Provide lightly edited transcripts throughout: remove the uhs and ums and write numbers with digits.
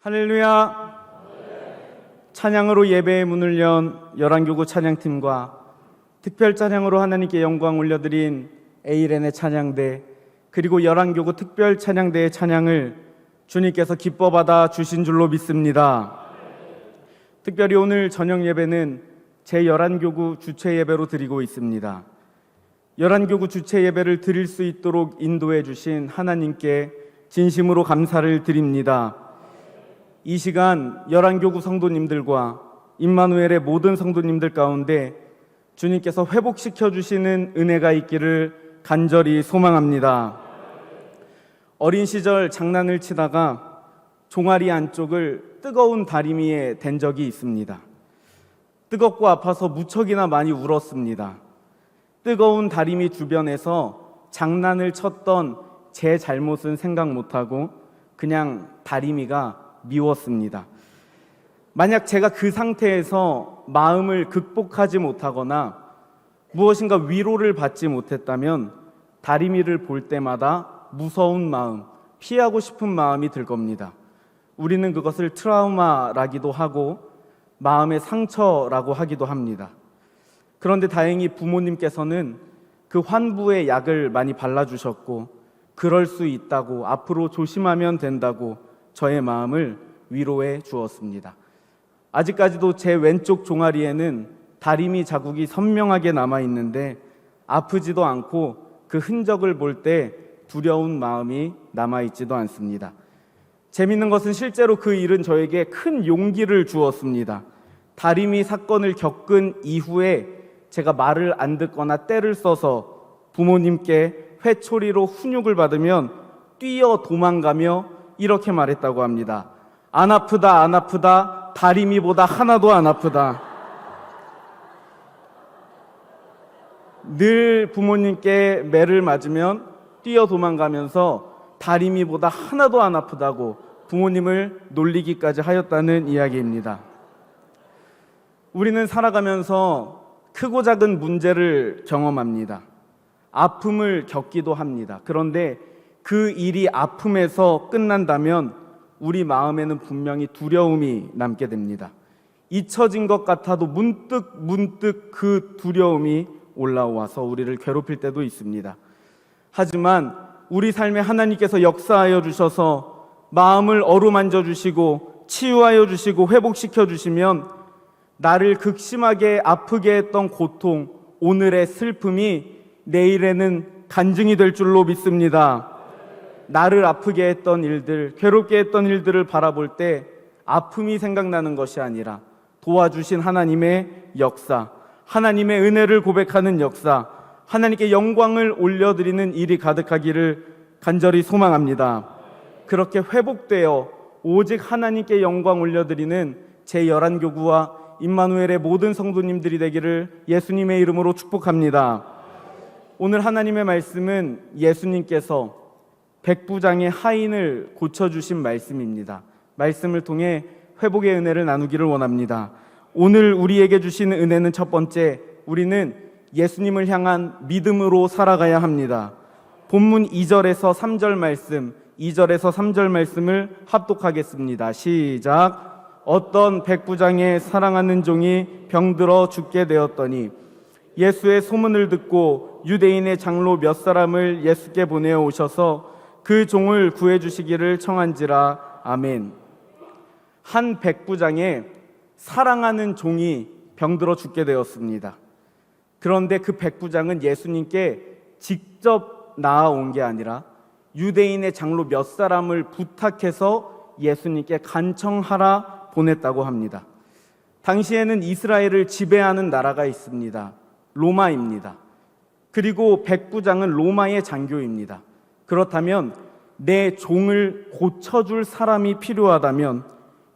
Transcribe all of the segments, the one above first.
할렐루야. 찬양으로 예배의 문을 연 열한교구 찬양팀과 특별 찬양으로 하나님께 영광 올려드린 에이렌의 찬양대, 그리고 열한교구 특별 찬양대의 찬양을 주님께서 기뻐 받아 주신 줄로 믿습니다. 특별히 오늘 저녁 예배는 제11교구 주최 예배로 드리고 있습니다. 11교구 주최 예배를 드릴 수 있도록 인도해 주신 하나님께 진심으로 감사를 드립니다. 이 시간 11교구 성도님들과 임마누엘의 모든 성도님들 가운데 주님께서 회복시켜 주시는 은혜가 있기를 간절히 소망합니다. 어린 시절 장난을 치다가 종아리 안쪽을 뜨거운 다리미에 댄 적이 있습니다. 뜨겁고 아파서 무척이나 많이 울었습니다. 뜨거운 다리미 주변에서 장난을 쳤던 제 잘못은 생각 못하고 그냥 다리미가 미웠습니다. 만약 제가 그 상태에서 마음을 극복하지 못하거나 무엇인가 위로를 받지 못했다면 다리미를 볼 때마다 무서운 마음, 피하고 싶은 마음이 들 겁니다. 우리는 그것을 트라우마라기도 하고 마음의 상처라고 하기도 합니다. 그런데 다행히 부모님께서는 그 환부의 약을 많이 발라주셨고 그럴 수 있다고, 앞으로 조심하면 된다고 저의 마음을 위로해 주었습니다. 아직까지도 제 왼쪽 종아리에는 다리미 자국이 선명하게 남아있는데 아프지도 않고 그 흔적을 볼 때 두려운 마음이 남아있지도 않습니다. 재밌는 것은 실제로 그 일은 저에게 큰 용기를 주었습니다. 다리미 사건을 겪은 이후에 제가 말을 안 듣거나 떼를 써서 부모님께 회초리로 훈육을 받으면 뛰어 도망가며 이렇게 말했다고 합니다. 안 아프다, 안 아프다, 다리미보다 하나도 안 아프다. 늘 부모님께 매를 맞으면 뛰어 도망가면서 다리미보다 하나도 안 아프다고 부모님을 놀리기까지 하였다는 이야기입니다. 우리는 살아가면서 크고 작은 문제를 경험합니다. 아픔을 겪기도 합니다. 그런데 그 일이 아픔에서 끝난다면 우리 마음에는 분명히 두려움이 남게 됩니다. 잊혀진 것 같아도 문득 그 두려움이 올라와서 우리를 괴롭힐 때도 있습니다. 하지만 우리 삶에 하나님께서 역사하여 주셔서 마음을 어루만져 주시고 치유하여 주시고 회복시켜 주시면 나를 극심하게 아프게 했던 고통, 오늘의 슬픔이 내일에는 간증이 될 줄로 믿습니다. 나를 아프게 했던 일들, 괴롭게 했던 일들을 바라볼 때 아픔이 생각나는 것이 아니라 도와주신 하나님의 역사, 하나님의 은혜를 고백하는 역사, 하나님께 영광을 올려드리는 일이 가득하기를 간절히 소망합니다. 그렇게 회복되어 오직 하나님께 영광 올려드리는 제11교구와 임마누엘의 모든 성도님들이 되기를 예수님의 이름으로 축복합니다. 오늘 하나님의 말씀은 예수님께서 백부장의 하인을 고쳐주신 말씀입니다. 말씀을 통해 회복의 은혜를 나누기를 원합니다. 오늘 우리에게 주시는 은혜는 첫 번째, 우리는 예수님을 향한 믿음으로 살아가야 합니다. 본문 2절에서 3절 말씀, 2절에서 3절 말씀을 합독하겠습니다. 시작. 어떤 백부장의 사랑하는 종이 병들어 죽게 되었더니 예수의 소문을 듣고 유대인의 장로 몇 사람을 예수께 보내어 오셔서 그 종을 구해주시기를 청한지라. 아멘. 한 백부장의 사랑하는 종이 병들어 죽게 되었습니다. 그런데 그 백부장은 예수님께 직접 나아온 게 아니라 유대인의 장로 몇 사람을 부탁해서 예수님께 간청하라 보냈다고 합니다. 당시에는 이스라엘을 지배하는 나라가 있습니다. 로마입니다. 그리고 백부장은 로마의 장교입니다. 그렇다면 내 종을 고쳐줄 사람이 필요하다면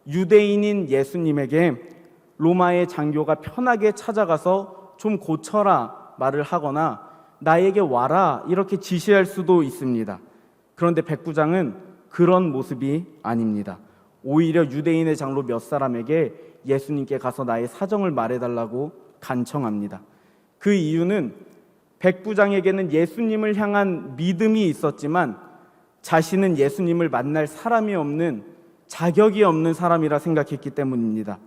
유대인인 예수님에게 로마의 장교가 편하게 찾아가서 좀 고쳐라 말을 하거나 나에게 와라 이렇게 지시할 수도 있습니다. 그런데 백부장은 그런 모습이 아닙니다. 오히려 유대인의 장로 몇 사람에게 예수님께 가서 나의 사정을 말해달라고 간청합니다. 그 이유는 백부장에게는 예수님을 향한 믿음이 있었지만 자신은 예수님을 만날 사람이 없는 자격이 없는 사람이라 생각했기 때문입니다.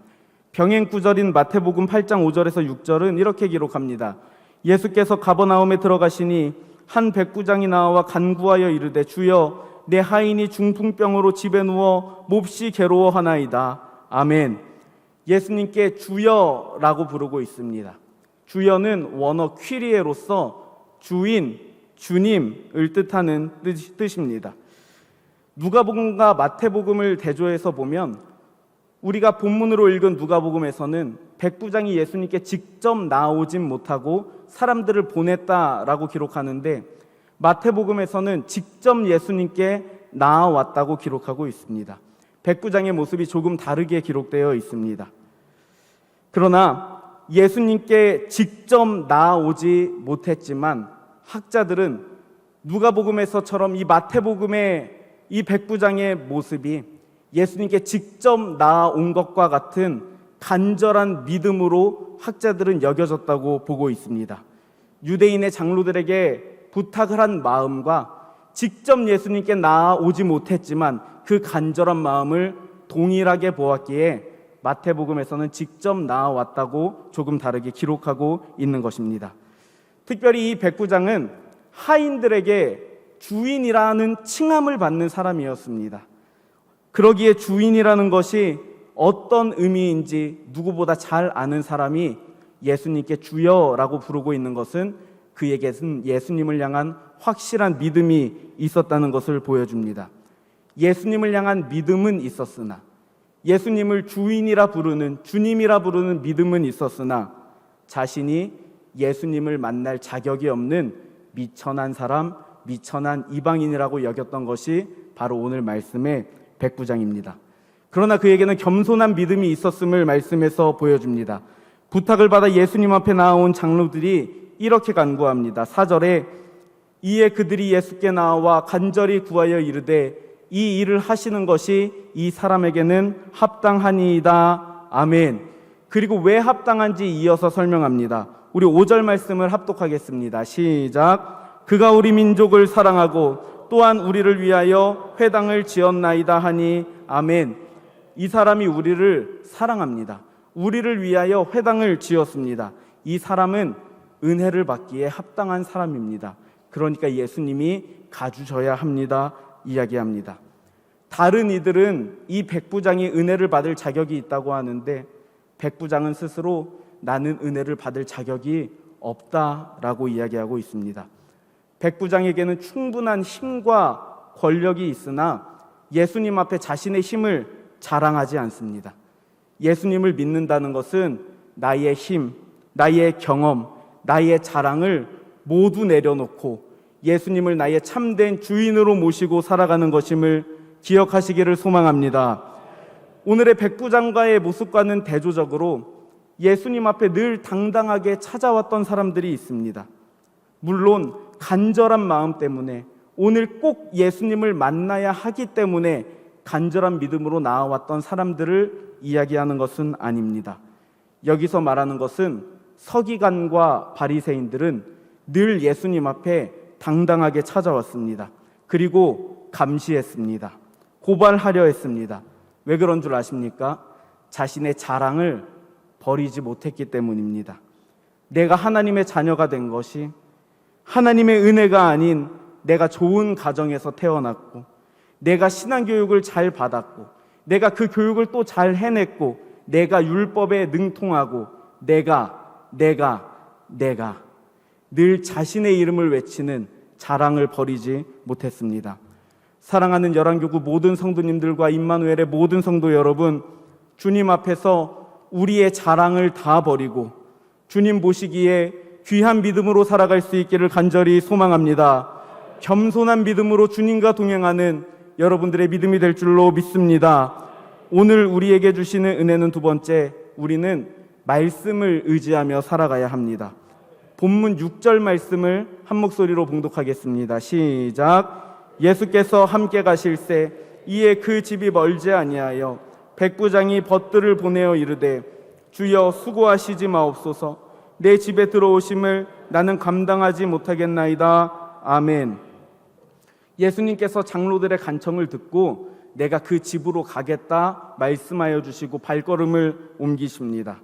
병행 구절인 마태복음 8장 5절에서 6절은 이렇게 기록합니다. 예수께서 가버나움에 들어가시니 한 백부장이 나와 간구하여 이르되 주여 내 하인이 중풍병으로 집에 누워 몹시 괴로워하나이다. 아멘. 예수님께 주여라고 부르고 있습니다. 주여는 원어 퀴리에로서 주인, 주님을 뜻하는 뜻입니다. 누가복음과 마태복음을 대조해서 보면 우리가 본문으로 읽은 누가복음에서는 백부장이 예수님께 직접 나오진 못하고 사람들을 보냈다라고 기록하는데 마태복음에서는 직접 예수님께 나아왔다고 기록하고 있습니다. 백부장의 모습이 조금 다르게 기록되어 있습니다. 그러나 예수님께 직접 나아오지 못했지만 학자들은 누가복음에서처럼 이 마태복음의 이 백부장의 모습이 예수님께 직접 나아온 것과 같은 간절한 믿음으로 학자들은 여겨졌다고 보고 있습니다. 유대인의 장로들에게 부탁을 한 마음과 직접 예수님께 나아오지 못했지만 그 간절한 마음을 동일하게 보았기에 마태복음에서는 직접 나아왔다고 조금 다르게 기록하고 있는 것입니다. 특별히 이 백부장은 하인들에게 주인이라는 칭함을 받는 사람이었습니다. 그러기에 주인이라는 것이 어떤 의미인지 누구보다 잘 아는 사람이 예수님께 주여라고 부르고 있는 것은 그에게는 예수님을 향한 확실한 믿음이 있었다는 것을 보여줍니다. 예수님을 향한 믿음은 있었으나 예수님을 주인이라 부르는, 주님이라 부르는 믿음은 있었으나 자신이 예수님을 만날 자격이 없는 미천한 사람, 미천한 이방인이라고 여겼던 것이 바로 오늘 말씀의 백부장입니다. 그러나 그에게는 겸손한 믿음이 있었음을 말씀에서 보여줍니다. 부탁을 받아 예수님 앞에 나온 장로들이 이렇게 간구합니다. 4절에 이에 그들이 예수께 나와 간절히 구하여 이르되 이 일을 하시는 것이 이 사람에게는 합당하니이다. 아멘. 그리고 왜 합당한지 이어서 설명합니다. 우리 5절 말씀을 합독하겠습니다. 시작. 그가 우리 민족을 사랑하고 또한 우리를 위하여 회당을 지었나이다 하니 아멘. 이 사람이 우리를 사랑합니다. 우리를 위하여 회당을 지었습니다. 이 사람은 은혜를 받기에 합당한 사람입니다. 그러니까 예수님이 가주셔야 합니다. 이야기합니다. 다른 이들은 이 백부장이 은혜를 받을 자격이 있다고 하는데 백부장은 스스로 나는 은혜를 받을 자격이 없다라고 이야기하고 있습니다. 백부장에게는 충분한 힘과 권력이 있으나 예수님 앞에 자신의 힘을 자랑하지 않습니다. 예수님을 믿는다는 것은 나의 힘, 나의 경험, 나의 자랑을 모두 내려놓고 예수님을 나의 참된 주인으로 모시고 살아가는 것임을 기억하시기를 소망합니다. 오늘의 백부장과의 모습과는 대조적으로 예수님 앞에 늘 당당하게 찾아왔던 사람들이 있습니다. 물론 간절한 마음 때문에 오늘 꼭 예수님을 만나야 하기 때문에 간절한 믿음으로 나아왔던 사람들을 이야기하는 것은 아닙니다. 여기서 말하는 것은 서기관과 바리새인들은 늘 예수님 앞에 당당하게 찾아왔습니다. 그리고 감시했습니다. 고발하려 했습니다. 왜 그런 줄 아십니까? 자신의 자랑을 버리지 못했기 때문입니다. 내가 하나님의 자녀가 된 것이 하나님의 은혜가 아닌 내가 좋은 가정에서 태어났고 내가 신앙교육을 잘 받았고 내가 그 교육을 또 잘 해냈고 내가 율법에 능통하고 내가 늘 자신의 이름을 외치는 자랑을 버리지 못했습니다. 사랑하는 열한교구 모든 성도님들과 임마누엘의 모든 성도 여러분, 주님 앞에서 우리의 자랑을 다 버리고 주님 보시기에 귀한 믿음으로 살아갈 수 있기를 간절히 소망합니다. 겸손한 믿음으로 주님과 동행하는 여러분들의 믿음이 될 줄로 믿습니다. 오늘 우리에게 주시는 은혜는 두 번째, 우리는 말씀을 의지하며 살아가야 합니다. 본문 6절 말씀을 한 목소리로 봉독하겠습니다. 시작. 예수께서 함께 가실새 이에 그 집이 멀지 아니하여 백부장이 벗들을 보내어 이르되 주여 수고하시지 마옵소서. 내 집에 들어오심을 나는 감당하지 못하겠나이다. 아멘. 예수님께서 장로들의 간청을 듣고 내가 그 집으로 가겠다 말씀하여 주시고 발걸음을 옮기십니다.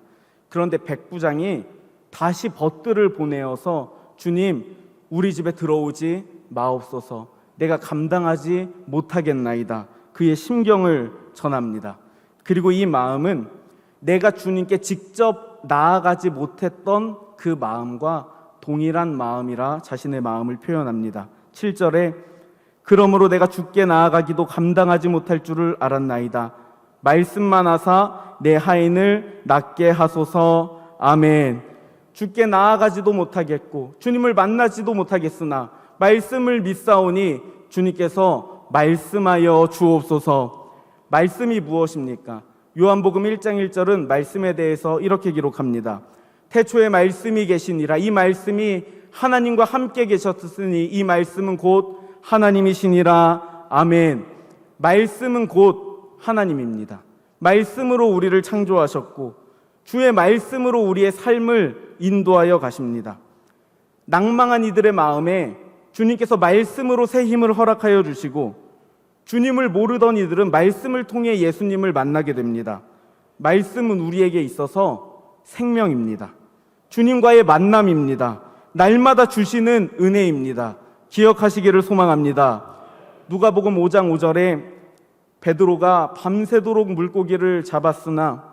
그런데 백부장이 다시 벗들을 보내어서 주님, 우리 집에 들어오지 마옵소서. 내가 감당하지 못하겠나이다. 그의 심경을 전합니다. 그리고 이 마음은 내가 주님께 직접 나아가지 못했던 그 마음과 동일한 마음이라 자신의 마음을 표현합니다. 7절에 그러므로 내가 주께 나아가기도 감당하지 못할 줄을 알았나이다. 말씀만 하사 내 하인을 낫게 하소서. 아멘. 주께 나아가지도 못하겠고 주님을 만나지도 못하겠으나 말씀을 믿사오니 주님께서 말씀하여 주옵소서. 말씀이 무엇입니까? 요한복음 1장 1절은 말씀에 대해서 이렇게 기록합니다. 태초에 말씀이 계시니라. 이 말씀이 하나님과 함께 계셨으니 이 말씀은 곧 하나님이시니라. 아멘. 말씀은 곧 하나님입니다. 말씀으로 우리를 창조하셨고 주의 말씀으로 우리의 삶을 인도하여 가십니다. 낭망한 이들의 마음에 주님께서 말씀으로 새 힘을 허락하여 주시고 주님을 모르던 이들은 말씀을 통해 예수님을 만나게 됩니다. 말씀은 우리에게 있어서 생명입니다. 주님과의 만남입니다. 날마다 주시는 은혜입니다. 기억하시기를 소망합니다. 누가복음 5장 5절에 베드로가 밤새도록 물고기를 잡았으나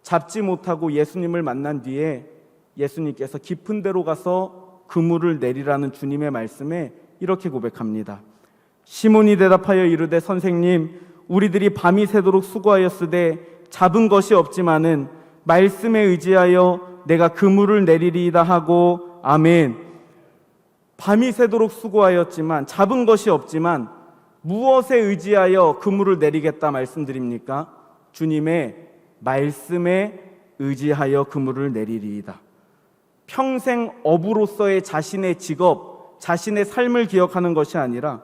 잡지 못하고 예수님을 만난 뒤에 예수님께서 깊은 데로 가서 그물을 내리라는 주님의 말씀에 이렇게 고백합니다. 시몬이 대답하여 이르되 선생님, 우리들이 밤이 새도록 수고하였으되 잡은 것이 없지만은 말씀에 의지하여 내가 그물을 내리리이다 하고. 아멘. 밤이 새도록 수고하였지만 잡은 것이 없지만 무엇에 의지하여 그물을 내리겠다 말씀드립니까? 주님의 말씀에 의지하여 그물을 내리리이다. 평생 어부로서의 자신의 직업, 자신의 삶을 기억하는 것이 아니라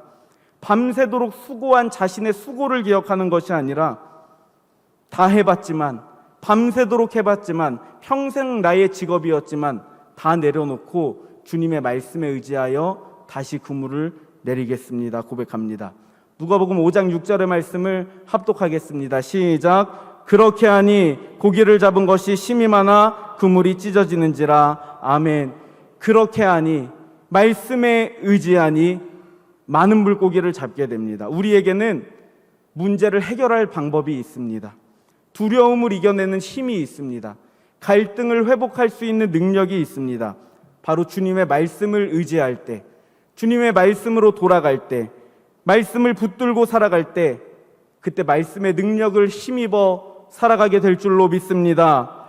밤새도록 수고한 자신의 수고를 기억하는 것이 아니라 다 해봤지만, 밤새도록 해봤지만, 평생 나의 직업이었지만 다 내려놓고 주님의 말씀에 의지하여 다시 그물을 내리겠습니다. 고백합니다. 누가복음 5장 6절의 말씀을 합독하겠습니다. 시작. 그렇게 하니 고기를 잡은 것이 심이 많아 그물이 찢어지는지라. 아멘. 그렇게 하니, 말씀에 의지하니 많은 물고기를 잡게 됩니다. 우리에게는 문제를 해결할 방법이 있습니다. 두려움을 이겨내는 힘이 있습니다. 갈등을 회복할 수 있는 능력이 있습니다. 바로 주님의 말씀을 의지할 때, 주님의 말씀으로 돌아갈 때, 말씀을 붙들고 살아갈 때, 그때 말씀의 능력을 힘입어 살아가게 될 줄로 믿습니다.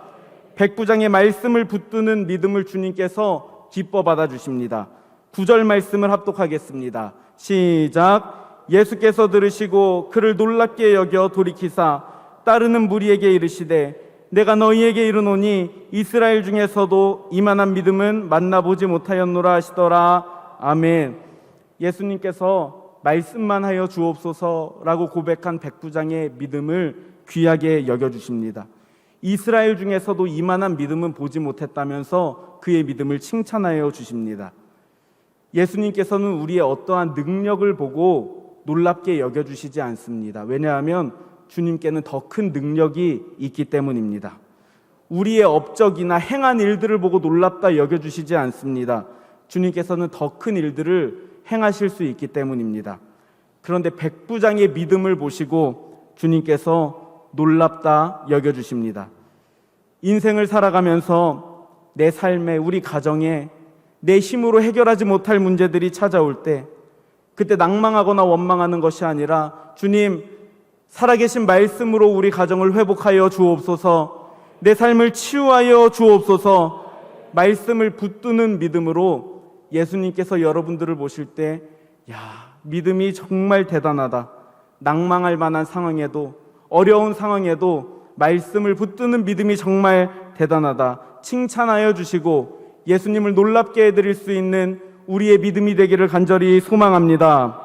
백부장의 말씀을 붙드는 믿음을 주님께서 기뻐 받아주십니다. 9절 말씀을 합독하겠습니다. 시작. 예수께서 들으시고 그를 놀랍게 여겨 돌이키사 따르는 무리에게 이르시되 내가 너희에게 이르노니 이스라엘 중에서도 이만한 믿음은 만나보지 못하였노라 하시더라. 아멘. 예수님께서 말씀만 하여 주옵소서라고 고백한 백부장의 믿음을 귀하게 여겨주십니다. 이스라엘 중에서도 이만한 믿음은 보지 못했다면서 그의 믿음을 칭찬하여 주십니다. 예수님께서는 우리의 어떠한 능력을 보고 놀랍게 여겨주시지 않습니다. 왜냐하면 주님께는 더 큰 능력이 있기 때문입니다. 우리의 업적이나 행한 일들을 보고 놀랍다 여겨주시지 않습니다. 주님께서는 더 큰 일들을 행하실 수 있기 때문입니다. 그런데 백부장의 믿음을 보시고 주님께서 놀랍다 여겨주십니다. 인생을 살아가면서 내 삶에, 우리 가정에 내 힘으로 해결하지 못할 문제들이 찾아올 때, 그때 낭망하거나 원망하는 것이 아니라 주님, 살아계신 말씀으로 우리 가정을 회복하여 주옵소서, 내 삶을 치유하여 주옵소서, 말씀을 붙드는 믿음으로 예수님께서 여러분들을 보실 때, 야, 믿음이 정말 대단하다. 낭망할 만한 상황에도, 어려운 상황에도 말씀을 붙드는 믿음이 정말 대단하다. 칭찬하여 주시고 예수님을 놀랍게 해드릴 수 있는 우리의 믿음이 되기를 간절히 소망합니다.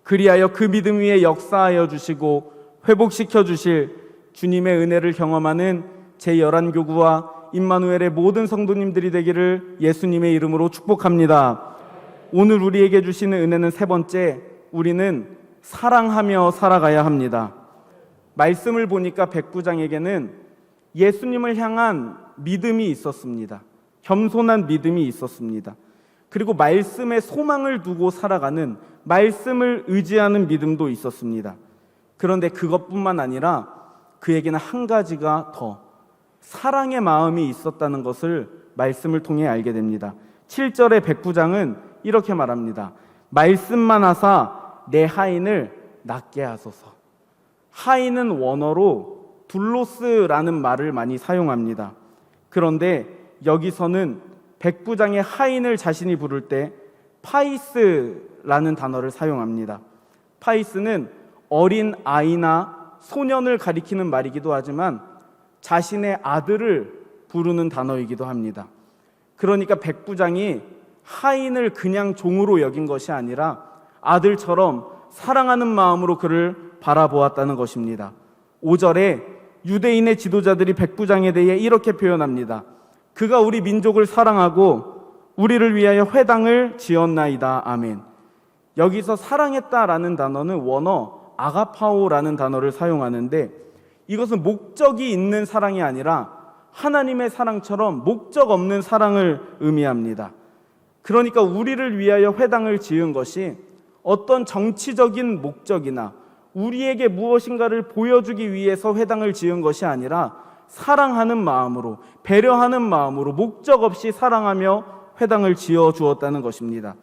그리하여 그 믿음 위에 역사하여 주시고 회복시켜 주실 주님의 은혜를 경험하는 제11교구와 임마누엘의 모든 성도님들이 되기를 예수님의 이름으로 축복합니다. 오늘 우리에게 주시는 은혜는 세 번째, 우리는 사랑하며 살아가야 합니다. 말씀을 보니까 백부장에게는 예수님을 향한 믿음이 있었습니다. 겸손한 믿음이 있었습니다. 그리고 말씀에 소망을 두고 살아가는, 말씀을 의지하는 믿음도 있었습니다. 그런데 그것뿐만 아니라 그에게는 한 가지가 더, 사랑의 마음이 있었다는 것을 말씀을 통해 알게 됩니다. 7절의 백부장은 이렇게 말합니다. 말씀만 하사 내 하인을 낫게 하소서. 하인은 원어로 둘로스라는 말을 많이 사용합니다. 그런데 여기서는 백부장의 하인을 자신이 부를 때 파이스라는 단어를 사용합니다. 파이스는 어린 아이나 소년을 가리키는 말이기도 하지만 자신의 아들을 부르는 단어이기도 합니다. 그러니까 백부장이 하인을 그냥 종으로 여긴 것이 아니라 아들처럼 사랑하는 마음으로 그를 바라보았다는 것입니다. 5절에 유대인의 지도자들이 백부장에 대해 이렇게 표현합니다. 그가 우리 민족을 사랑하고 우리를 위하여 회당을 지었나이다. 아멘. 여기서 사랑했다라는 단어는 원어 아가파오라는 단어를 사용하는데, 이것은 목적이 있는 사랑이 아니라 하나님의 사랑처럼 목적 없는 사랑을 의미합니다. 그러니까 우리를 위하여 회당을 지은 것이 어떤 정치적인 목적이나 우리에게 무엇인가를 보여주기 위해서 회당을 지은 것이 아니라 사랑하는 마음으로, 배려하는 마음으로 목적 없이 사랑하며 회당을 지어 주었다는 것입니다.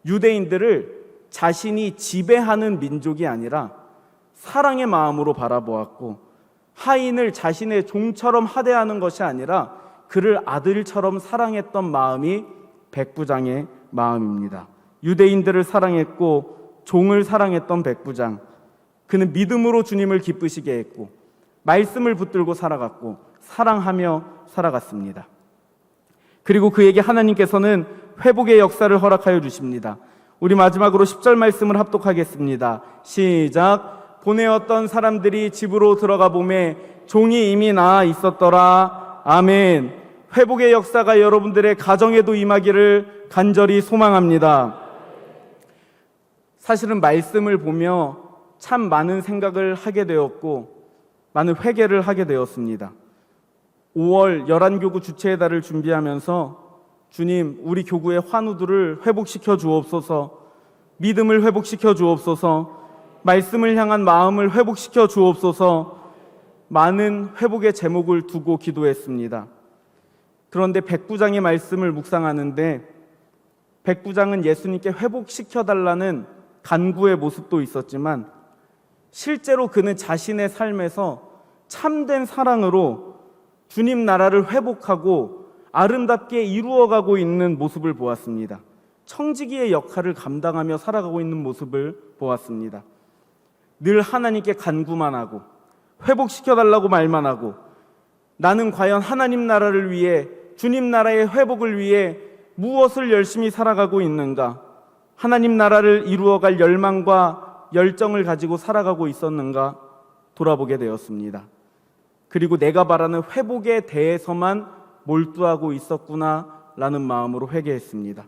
유대인들을 자신이 지배하는 민족이 아니라 사랑의 마음으로 바라보았고, 하인을 자신의 종처럼 하대하는 것이 아니라 그를 아들처럼 사랑했던 마음이 백부장의 마음입니다. 유대인들을 사랑했고 종을 사랑했던 백부장, 그는 믿음으로 주님을 기쁘시게 했고 말씀을 붙들고 살아갔고 사랑하며 살아갔습니다. 그리고 그에게 하나님께서는 회복의 역사를 허락하여 주십니다. 우리 마지막으로 10절 말씀을 합독하겠습니다. 시작. 보내었던 사람들이 집으로 들어가 보매 종이 이미 나아 있었더라. 아멘. 회복의 역사가 여러분들의 가정에도 임하기를 간절히 소망합니다. 사실은 말씀을 보며 참 많은 생각을 하게 되었고 많은 회개를 하게 되었습니다. 5월 열한교구 주체의 달을 준비하면서 주님, 우리 교구의 환우들을 회복시켜 주옵소서, 믿음을 회복시켜 주옵소서, 말씀을 향한 마음을 회복시켜 주옵소서, 많은 회복의 제목을 두고 기도했습니다. 그런데 백부장의 말씀을 묵상하는데 백부장은 예수님께 회복시켜달라는 간구의 모습도 있었지만 실제로 그는 자신의 삶에서 참된 사랑으로 주님 나라를 회복하고 아름답게 이루어가고 있는 모습을 보았습니다. 청지기의 역할을 감당하며 살아가고 있는 모습을 보았습니다. 늘 하나님께 간구만 하고 회복시켜달라고 말만 하고, 나는 과연 하나님 나라를 위해, 주님 나라의 회복을 위해 무엇을 열심히 살아가고 있는가, 하나님 나라를 이루어갈 열망과 열정을 가지고 살아가고 있었는가 돌아보게 되었습니다. 그리고 내가 바라는 회복에 대해서만 몰두하고 있었구나라는 마음으로 회개했습니다.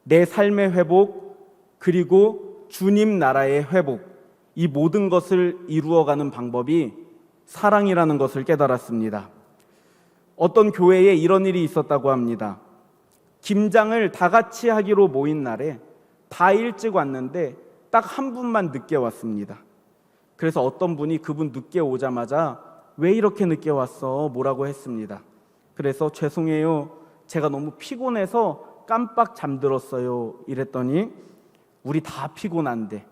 내 삶의 회복, 그리고 주님 나라의 회복, 이 모든 것을 이루어가는 방법이 사랑이라는 것을 깨달았습니다. 어떤 교회에 이런 일이 있었다고 합니다. 김장을 다 같이 하기로 모인 날에 다 일찍 왔는데 딱 한 분만 늦게 왔습니다. 그래서 어떤 분이 그분 늦게 오자마자 왜 이렇게 늦게 왔어? 뭐라고 했습니다. 그래서 죄송해요, 제가 너무 피곤해서 깜빡 잠들었어요 이랬더니, 우리 다 피곤한데,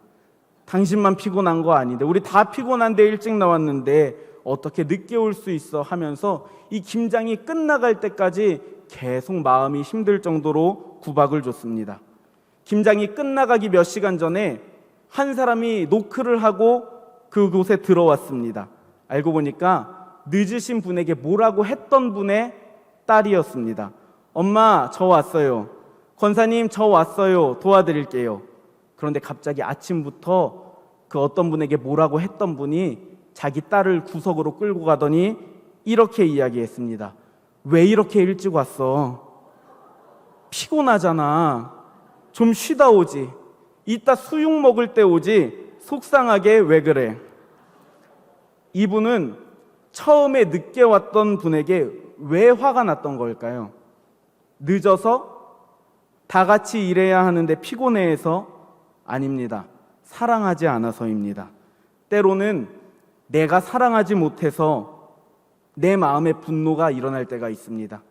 당신만 피곤한 거 아닌데, 우리 다 피곤한데 일찍 나왔는데 어떻게 늦게 올 수 있어 하면서 이 김장이 끝나갈 때까지 계속 마음이 힘들 정도로 구박을 줬습니다. 김장이 끝나가기 몇 시간 전에 한 사람이 노크를 하고 그곳에 들어왔습니다. 알고 보니까 늦으신 분에게 뭐라고 했던 분의 딸이었습니다. 엄마, 저 왔어요. 권사님, 저 왔어요. 도와드릴게요. 그런데 갑자기 아침부터 그 어떤 분에게 뭐라고 했던 분이 자기 딸을 구석으로 끌고 가더니 이렇게 이야기했습니다. 왜 이렇게 일찍 왔어? 피곤하잖아. 좀 쉬다 오지. 이따 수육 먹을 때 오지 속상하게 왜 그래? 이분은 처음에 늦게 왔던 분에게 왜 화가 났던 걸까요? 늦어서 다 같이 일해야 하는데 피곤해해서? 아닙니다. 사랑하지 않아서입니다. 때로는 내가 사랑하지 못해서 내 마음에 분노가 일어날 때가 있습니다.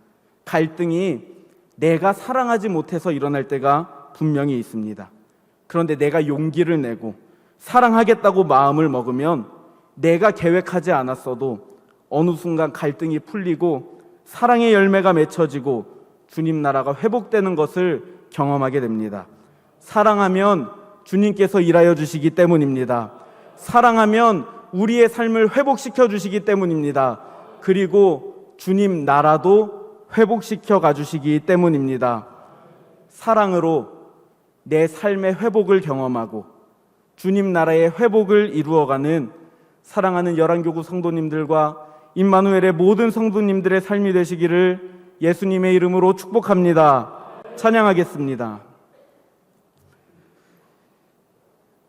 갈등이 내가 사랑하지 못해서 일어날 때가 분명히 있습니다. 그런데 내가 용기를 내고 사랑하겠다고 마음을 먹으면 내가 계획하지 않았어도 어느 순간 갈등이 풀리고 사랑의 열매가 맺혀지고 주님 나라가 회복되는 것을 경험하게 됩니다. 사랑하면 주님께서 일하여 주시기 때문입니다. 사랑하면 우리의 삶을 회복시켜 주시기 때문입니다. 그리고 주님 나라도 회복시켜 가주시기 때문입니다. 사랑으로 내 삶의 회복을 경험하고 주님 나라의 회복을 이루어가는 사랑하는 열한교구 성도님들과 임마누엘의 모든 성도님들의 삶이 되시기를 예수님의 이름으로 축복합니다. 찬양하겠습니다.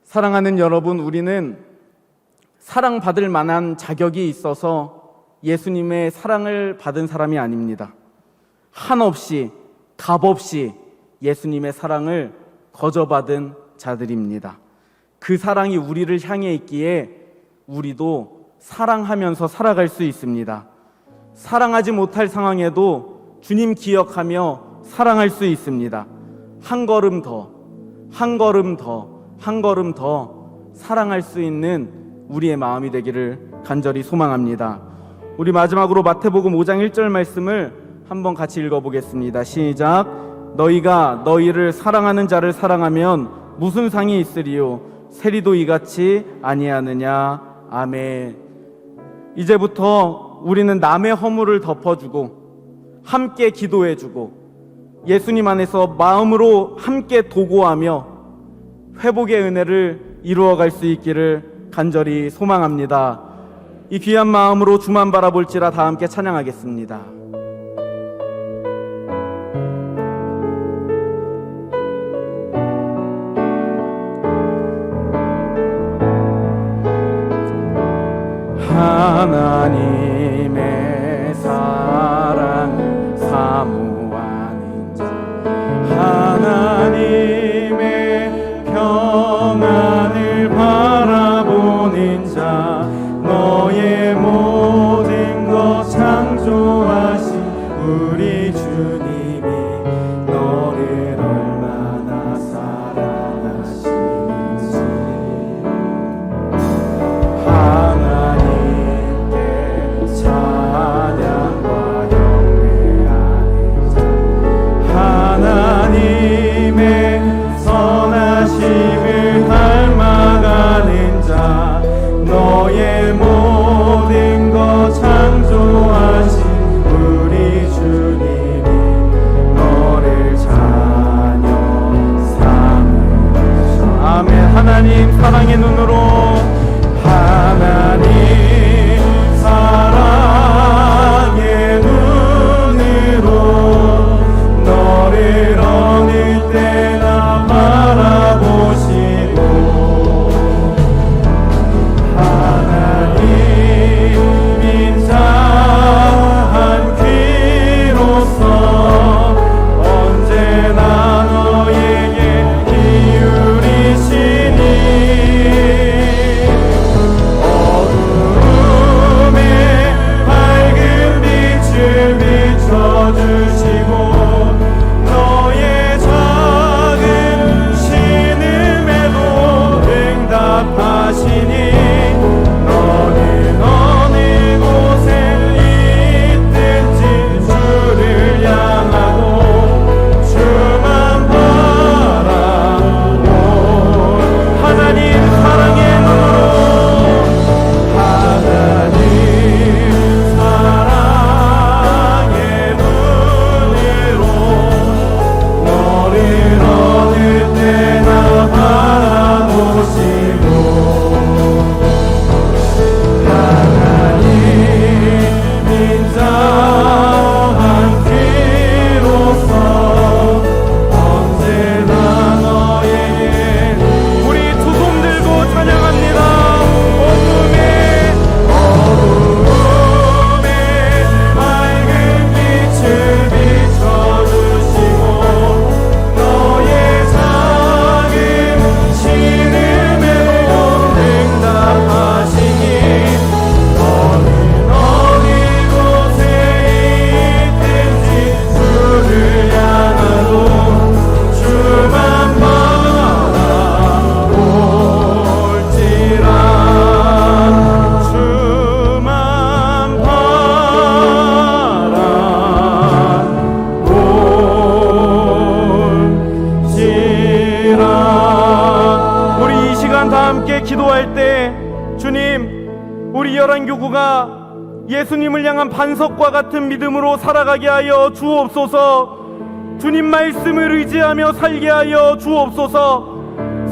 사랑하는 여러분, 우리는 사랑받을 만한 자격이 있어서 예수님의 사랑을 받은 사람이 아닙니다. 한없이 값없이 예수님의 사랑을 거저받은 자들입니다. 그 사랑이 우리를 향해 있기에 우리도 사랑하면서 살아갈 수 있습니다. 사랑하지 못할 상황에도 주님 기억하며 사랑할 수 있습니다. 한 걸음 더, 한 걸음 더, 한 걸음 더 사랑할 수 있는 우리의 마음이 되기를 간절히 소망합니다. 우리 마지막으로 마태복음 5장 1절 말씀을 한번 같이 읽어보겠습니다. 시작. 너희가 너희를 사랑하는 자를 사랑하면 무슨 상이 있으리요? 세리도 이같이 아니하느냐? 아멘. 이제부터 우리는 남의 허물을 덮어주고 함께 기도해주고 예수님 안에서 마음으로 함께 도구하며 회복의 은혜를 이루어갈 수 있기를 간절히 소망합니다. 이 귀한 마음으로 주만 바라볼지라 다 함께 찬양하겠습니다. 하나님의 사랑을 사모하는 자, 하나님의 평안을 바라보는 자, 너의 모든 것 창조하신 우리 주님이 너를 얼마나 사랑하시는지 하나님께 찬양과 경배하는 자, 하나님의 선하심을 닮아가는 자, 너의 모든 우리 열한교구가 예수님을 향한 반석과 같은 믿음으로 살아가게 하여 주옵소서. 주님 말씀을 의지하며 살게 하여 주옵소서.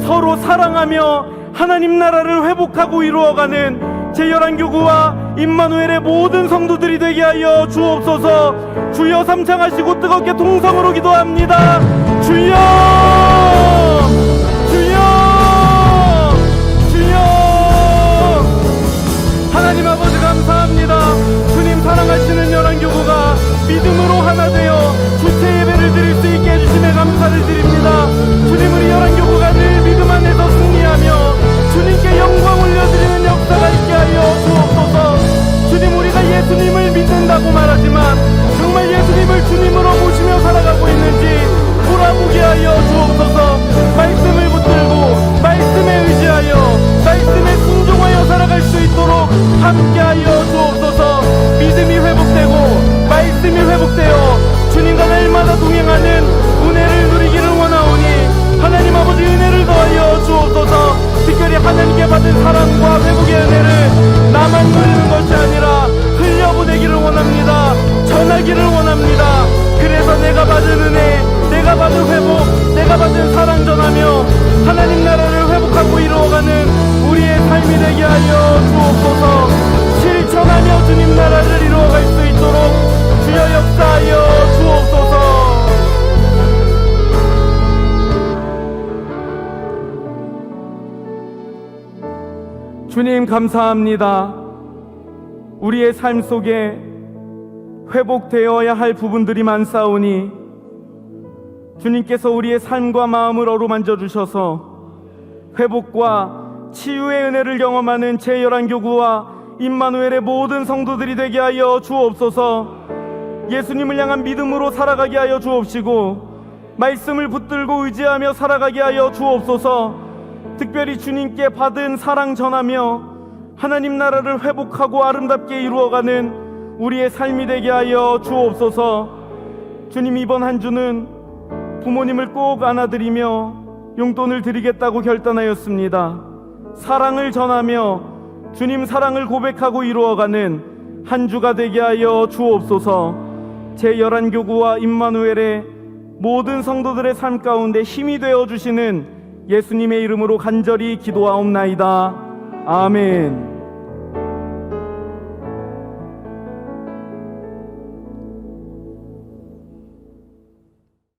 서로 사랑하며 하나님 나라를 회복하고 이루어가는 제 열한교구와 임마누엘의 모든 성도들이 되게 하여 주옵소서. 주여 삼창하시고 뜨겁게 동성으로 기도합니다. 주여, 주여, 주여. 하나님 아버지 감사합니다. 주님 사랑하시는 열한교구가 믿음으로 하나 되어 주체 예배를 드릴 수 있게 해주심에 감사를 드립니다. 주님, 우리 열한교구가 늘 믿음 안에서 승리하며 주님께 영광 올려드리는 역사가 있게 하여 주옵소서. 주님, 우리가 예수님을 믿는다고 말하지만 정말 예수님을 주님으로 모시며 살아가고 있는지 돌아보게 하여 주옵소서. 말씀을 붙들고 말씀에 의지하여 말씀에 순종하여 살아갈 수 있도록 함께하여 주옵소서. 믿음이 회복되고 말씀이 회복되어 주님과 날마다 동행하는 은혜를 누리기를 원하오니 하나님 아버지 은혜를 더하여 주옵소서. 특별히 하나님께 받은 사랑과 회복의 은혜를 나만 누리는 것이 아니라 흘려보내기를 원합니다. 전하기를 원합니다. 그래서 내가 받은 은혜, 내가 받은 회복, 내가 받은 사랑 전하며 하나님 나라를 회복하고 이루어가는 우리의 삶이 되게 하여 주옵소서. 실천하며 주님 나라를 이루어갈 수 있도록 주여 역사하여 주옵소서. 주님 감사합니다. 우리의 삶 속에 회복되어야 할 부분들이 많사오니 주님께서 우리의 삶과 마음을 어루만져 주셔서 회복과 치유의 은혜를 경험하는 제 열한교구와 임마누엘의 모든 성도들이 되게 하여 주옵소서. 예수님을 향한 믿음으로 살아가게 하여 주옵시고 말씀을 붙들고 의지하며 살아가게 하여 주옵소서. 특별히 주님께 받은 사랑 전하며 하나님 나라를 회복하고 아름답게 이루어가는 우리의 삶이 되게 하여 주옵소서. 주님, 이번 한 주는 부모님을 꼭 안아드리며 용돈을 드리겠다고 결단하였습니다. 사랑을 전하며 주님 사랑을 고백하고 이루어가는 한 주가 되게 하여 주옵소서. 제 열한교구와 임마누엘의 모든 성도들의 삶 가운데 힘이 되어 주시는 예수님의 이름으로 간절히 기도하옵나이다. 아멘.